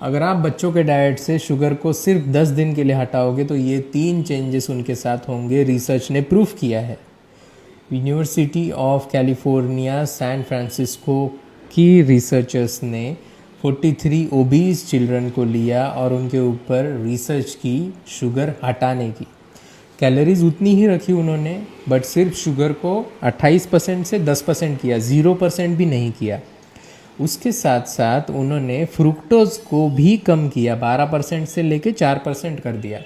अगर आप बच्चों के डाइट से शुगर को सिर्फ 10 दिन के लिए हटाओगे तो ये 3 चेंजेस उनके साथ होंगे, रिसर्च ने प्रूफ किया है। University of California San Francisco की रिसर्चर्स ने 43 ओबीज चिल्ड्रन को लिया और उनके ऊपर रिसर्च की शुगर हटाने की। कैलोरीज उतनी ही रखी उन्होंने, बट सिर्फ शुगर को 28% से 10% किया, 0% भी नहीं किया। उसके साथ साथ उन्होंने फ्रुक्टोज को भी कम किया, 12% से लेके 4% कर दिया।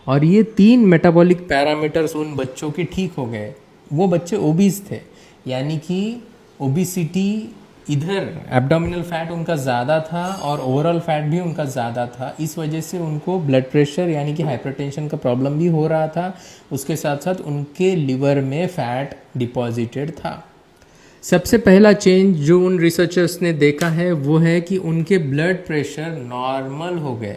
और ये 3 मेटाबॉलिक पैरामीटर्स उन बच्चों के ठीक हो गए। वो बच्चे ओबीज थे, यानी कि ओबिसिटी इधर एब्डोमिनल फैट उनका ज़्यादा था और ओवरऑल फैट भी उनका ज़्यादा था। इस वजह से उनको ब्लड प्रेशर यानी कि हाइपरटेंशन का प्रॉब्लम भी हो रहा था। उसके साथ साथ उनके लिवर में फैट डिपॉजिटेड था। सबसे पहला चेंज जो उन रिसर्चर्स ने देखा है वो है कि उनके ब्लड प्रेशर नॉर्मल हो गए।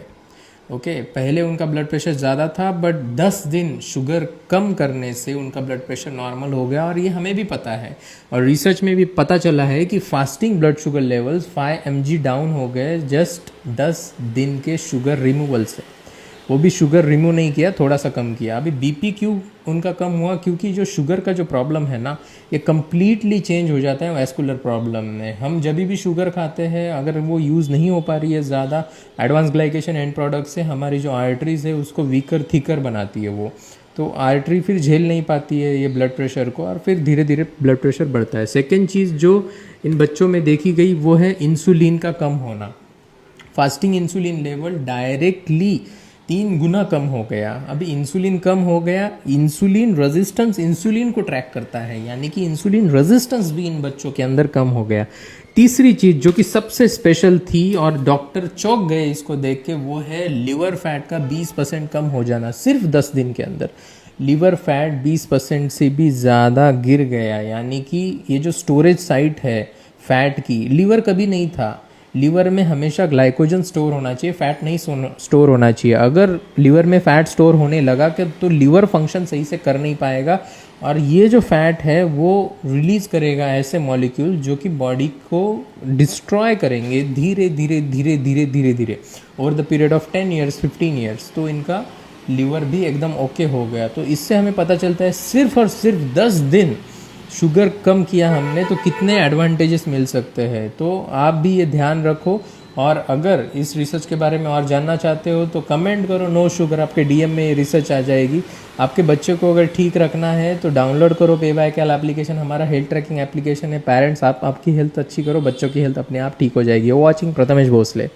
ओके, पहले उनका ब्लड प्रेशर ज़्यादा था, बट 10 दिन शुगर कम करने से उनका ब्लड प्रेशर नॉर्मल हो गया। और ये हमें भी पता है और रिसर्च में भी पता चला है कि fasting blood sugar levels 5 mg down हो गए जस्ट 10 दिन के शुगर रिमूवल से। वो भी शुगर रिमूव नहीं किया, थोड़ा सा कम किया। अभी बीपी क्यों उनका कम हुआ? क्योंकि जो शुगर का जो प्रॉब्लम है ना, ये कम्प्लीटली चेंज हो जाता है वैस्कुलर प्रॉब्लम में। हम जब भी शुगर खाते हैं, अगर वो यूज़ नहीं हो पा रही है ज़्यादा, एडवांस ग्लाइकेशन एंड प्रोडक्ट से हमारी जो आर्टरीज है उसको वीकर थिकर बनाती है वो, तो आर्टरी फिर झेल नहीं पाती है ये ब्लड प्रेशर को और फिर धीरे धीरे ब्लड प्रेशर बढ़ता है। सेकेंड चीज़ जो इन बच्चों में देखी गई वो है इंसुलिन का कम होना। फास्टिंग इंसुलिन लेवल डायरेक्टली 3 गुना कम हो गया। अभी इंसुलिन कम हो गया, इंसुलिन रेजिस्टेंस इंसुलिन को ट्रैक करता है, यानी कि इंसुलिन रेजिस्टेंस भी इन बच्चों के अंदर कम हो गया। तीसरी चीज़ जो कि सबसे स्पेशल थी और डॉक्टर चौंक गए इसको देख के, वो है लिवर फैट का 20% कम हो जाना सिर्फ 10 दिन के अंदर। लिवर फैट 20% से भी ज़्यादा गिर गया, यानी कि ये जो स्टोरेज साइट है फैट की, लिवर कभी नहीं था। लीवर में हमेशा ग्लाइकोजन स्टोर होना चाहिए, फैट नहीं स्टोर होना चाहिए। अगर लीवर में फैट स्टोर होने लगा कि तो लीवर फंक्शन सही से कर नहीं पाएगा और ये जो फैट है वो रिलीज़ करेगा ऐसे मॉलिक्यूल जो कि बॉडी को डिस्ट्रॉय करेंगे धीरे धीरे धीरे धीरे धीरे धीरे over the period of 10 years 15 years. तो इनका लीवर भी एकदम ओके हो गया। तो इससे हमें पता चलता है सिर्फ और सिर्फ 10 दिन शुगर कम किया हमने तो कितने एडवांटेजेस मिल सकते हैं। तो आप भी ये ध्यान रखो, और अगर इस रिसर्च के बारे में और जानना चाहते हो तो कमेंट करो नो शुगर, आपके डीएम में ये रिसर्च आ जाएगी। आपके बच्चे को अगर ठीक रखना है तो डाउनलोड करो पे बाय कैल एप्लीकेशन, हमारा हेल्थ ट्रैकिंग एप्लीकेशन है। पेरेंट्स आप आपकी हेल्थ अच्छी करो, बच्चों की हेल्थ अपने आप ठीक हो जाएगी। वॉचिंग प्रथमेश भोसले।